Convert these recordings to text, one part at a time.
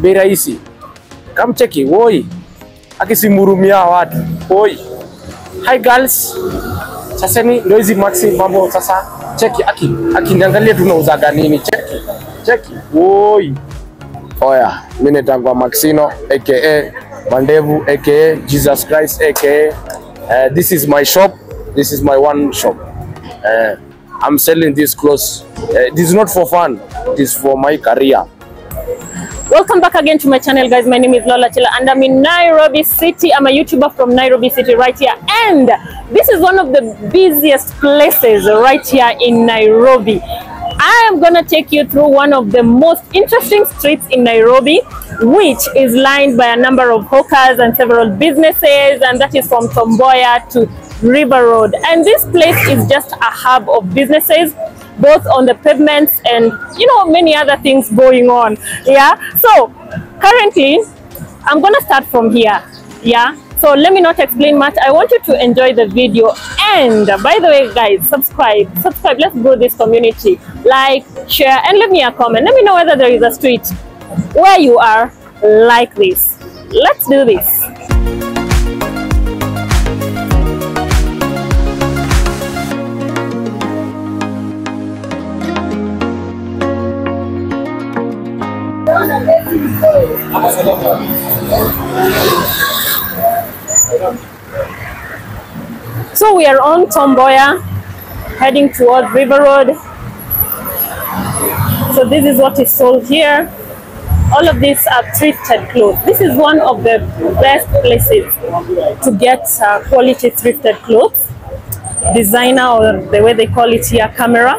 bei rahisi. Come cheki, woi. Akisimurumia watu. Woi. Hi girls. Sasa ni ndio hizi maxi mambo sasa. Cheki akiniangalia tunauzaga nini? Cheki. Woi. Oya, mimi nitangwa Maxino aka Mandevu aka Jesus Christ aka this is my shop. This is my one shop. I'm selling these clothes. This is not for fun. This is for my career. Welcome back again to my channel, guys. My name is Lola Chila and I'm in Nairobi City. I'm a YouTuber from Nairobi City right here. And this is one of the busiest places right here in Nairobi. I am going to take you through one of the most interesting streets in Nairobi, which is lined by a number of hawkers and several businesses, and that is from Tom Mboya to River Road. And this place is just a hub of businesses, both on the pavements and, you know, many other things going on. Yeah, so currently I'm going to start from here. Yeah, so let me not explain much. I want you to enjoy the video. And by the way, guys, subscribe. Let's grow this community. Like, share, and leave me a comment. Let me know whether there is a street where you are like this. Let's do this. So we are on Tom Mboya, heading towards River Road. So this is what is sold here. All of these are thrifted clothes. This is one of the best places to get quality thrifted clothes. Designer, or the way they call it here, camera.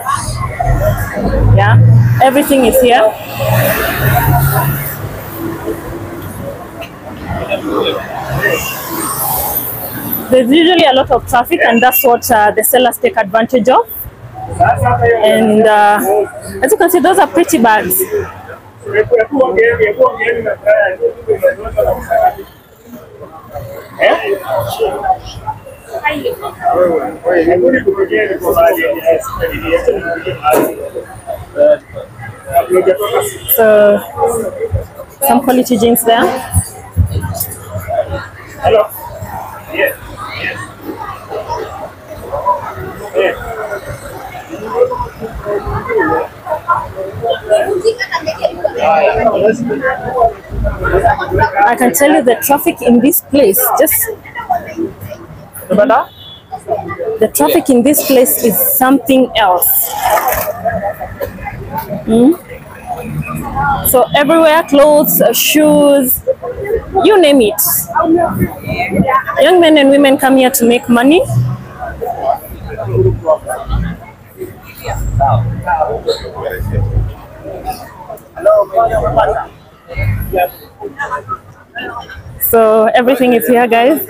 Yeah, everything is here. There's usually a lot of traffic, and that's what the sellers take advantage of. And as you can see, those are pretty bags. So some quality jeans there. Hello. Yes. I can tell you the traffic in this place, the traffic in this place is something else. So everywhere, clothes, shoes, you name it. Young men and women come here to make money. So everything is here, guys.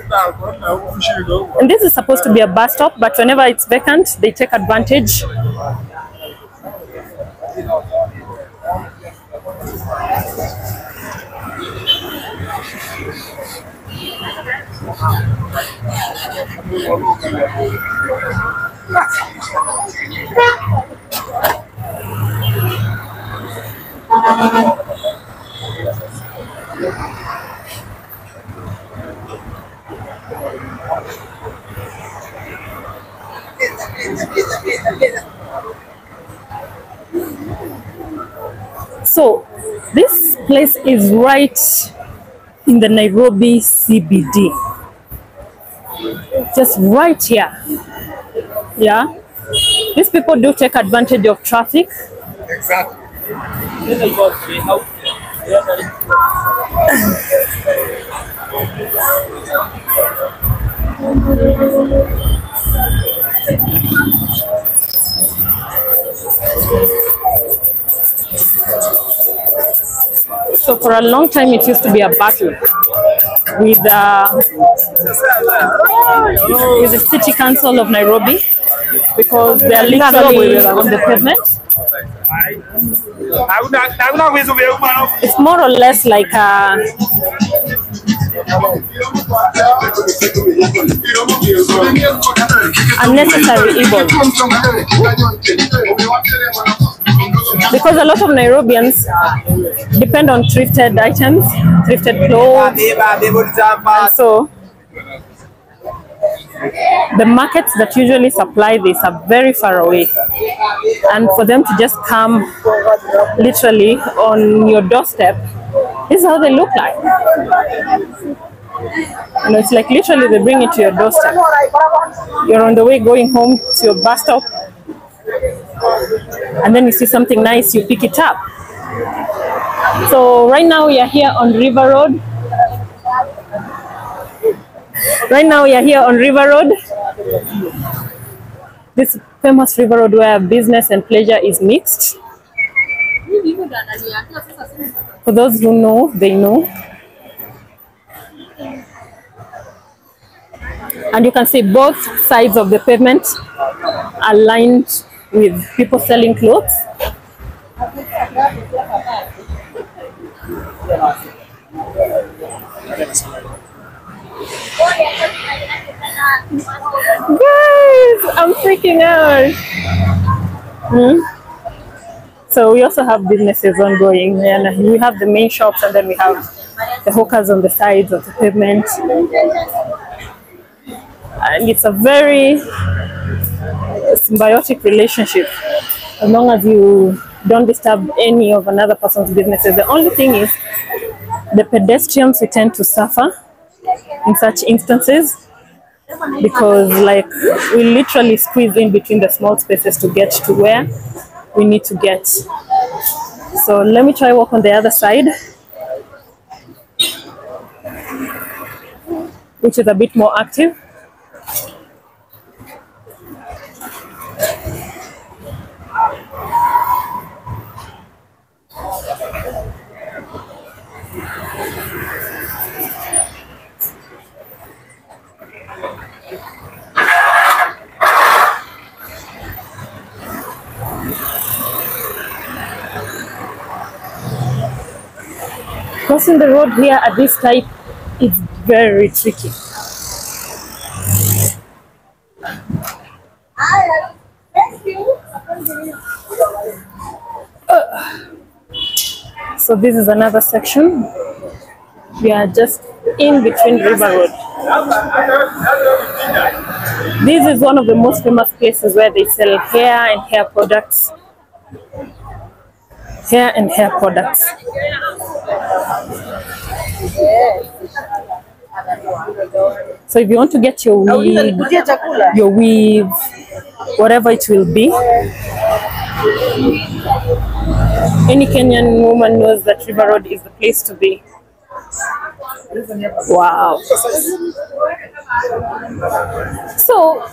And this is supposed to be a bus stop, but whenever it's vacant, they take advantage. So this place is right in the Nairobi CBD, just right here. Yeah, these people do take advantage of traffic. Exactly. So for a long time, it used to be a battle with the City Council of Nairobi, because they are literally on the pavement. It's more or less like a unnecessary evil. because a lot of Nairobians depend on thrifted items, thrifted clothes, and so the markets that usually supply this are very far away, and for them to just come literally on your doorstep, this is how they look like. You know, it's like literally they bring it to your doorstep. You're on the way going home to your bus stop, and then you see something nice, you pick it up. So right now we are here on River Road. This famous River Road where business and pleasure is mixed. For those who know, they know. And you can see both sides of the pavement are lined with people selling clothes. Guys, I'm freaking out. So we also have businesses ongoing, and we have the main shops, and then we have the hawkers on the sides of the pavement. And it's a very symbiotic relationship as long as you don't disturb any of another person's businesses. The only thing is the pedestrians we tend to suffer in such instances, because like we literally squeeze in between the small spaces to get to where we need to get. So let me try walk on the other side, which is a bit more active. Crossing the road here at this type is very tricky. So this is another section. We are just in between River Road. This is one of the most famous places where they sell hair and hair products. Hair and hair products. So if you want to get your weave, whatever it will be, any Kenyan woman knows that River Road is the place to be. Wow. So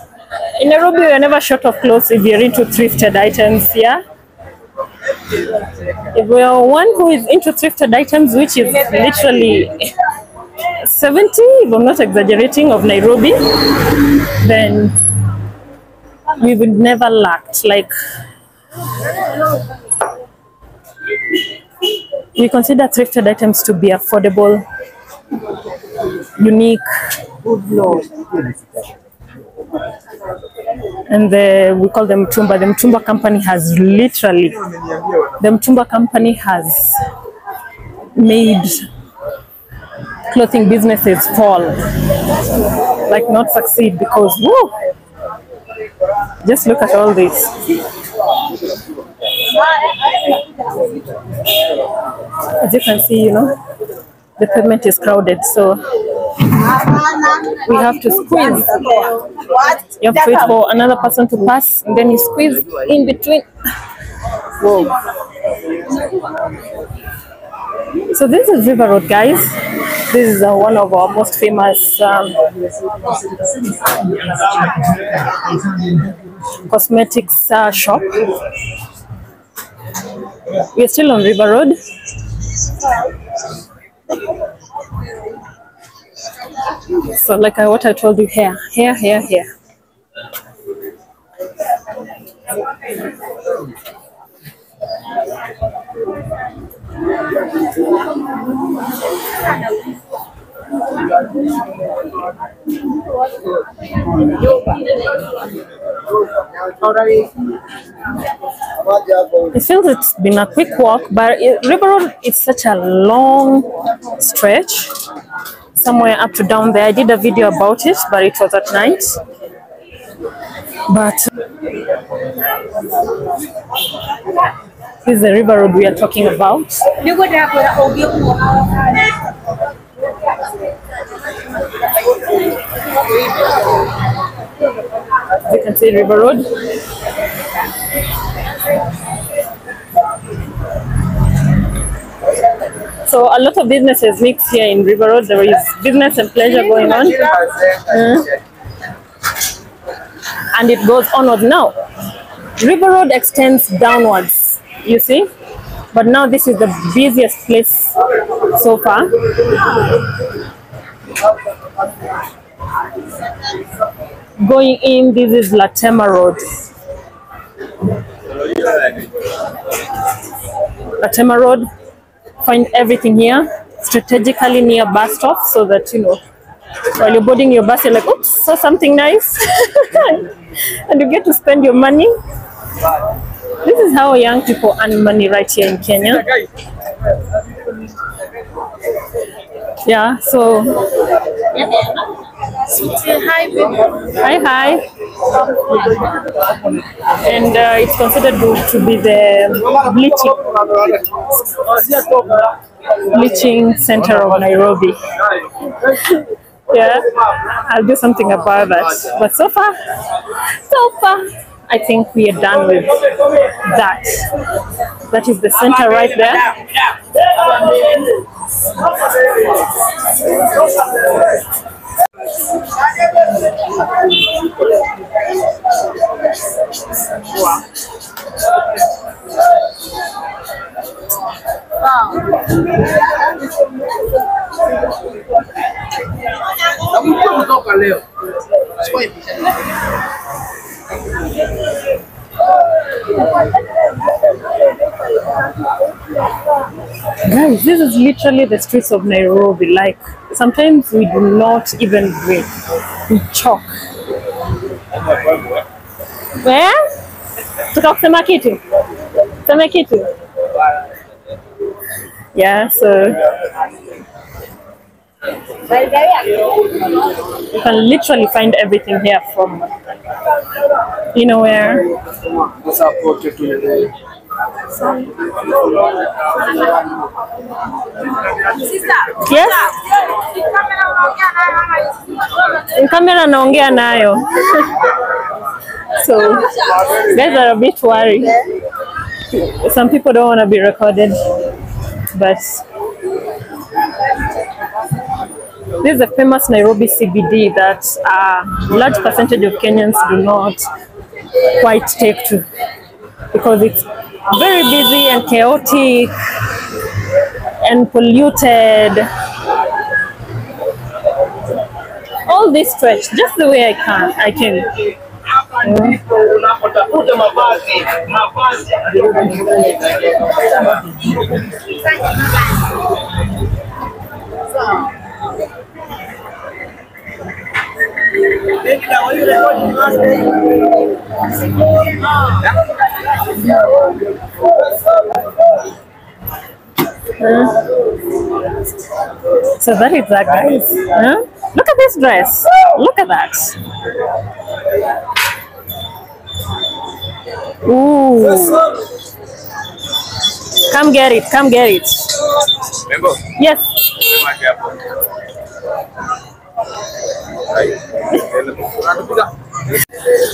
in Nairobi, we are never short of clothes if you're into thrifted items, yeah? If we are one who is into thrifted items, which is literally 70, if I'm not exaggerating, of Nairobi, then we would never lacked. Like, we consider thrifted items to be affordable, unique, and we call them Mtumba. The Mtumba company has literally, the Mtumba company has made clothing businesses fall, like not succeed, because whoa, just look at all this. As you can see, you know, the pavement is crowded, so we have to squeeze. You have to wait for another person to pass, and then you squeeze in between. Whoa. So this is River Road, guys. This is one of our most famous cosmetics shop. We are still on River Road. So like what I told you, hair. It feels it's been a quick walk, but River Road is such a long stretch. Somewhere up to down there. I did a video about it, but it was at night. But this is the River Road we are talking about. You can see River Road. So a lot of businesses mix here in River Road. There is business and pleasure going on. And it goes onwards. Now, River Road extends downwards, you see? But now this is the busiest place so far. Going in, this is Latema Road. Latema Road, find everything here, strategically near bus stop, so that, you know, while you're boarding your bus, you're like, oops, saw something nice. And you get to spend your money. This is how young people earn money right here in Kenya. Yeah, so hi. And it's considered to be the bleaching center of Nairobi. Yeah, I'll do something about that. But so far, I think we are done with that. That is the center right there. Guys, this is literally the streets of Nairobi. Like, sometimes we do not even breathe. We choke. Where? Tuka kusema kitu? Kusema kitu? Yeah, so you can literally find everything here from, you know, where. Yes? Camera naongea nayo. So guys are a bit worried. Some people don't want to be recorded, but this is a famous Nairobi CBD that a large percentage of Kenyans do not quite take to, because it's very busy and chaotic and polluted. All this stretch, just the way I came. So that is that, guys. Look at this dress. Look at that. Ooh. Come get it. Come get it. Yes.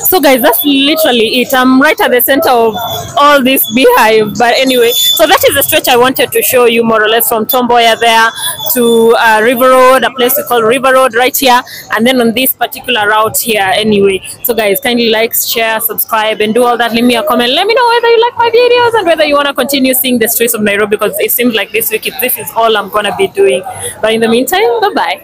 So guys, that's literally it. I'm right at the center of all this beehive, but anyway, so that is the stretch I wanted to show you, more or less, from Tomboya there to River Road, a place we call River Road right here, and then on this particular route here. Anyway, so guys, kindly like, share, subscribe, and do all that. Leave me a comment. Let me know whether you like my videos and whether you want to continue seeing the streets of Nairobi, because it seems like this week this is all I'm gonna be doing. But in the meantime, bye bye.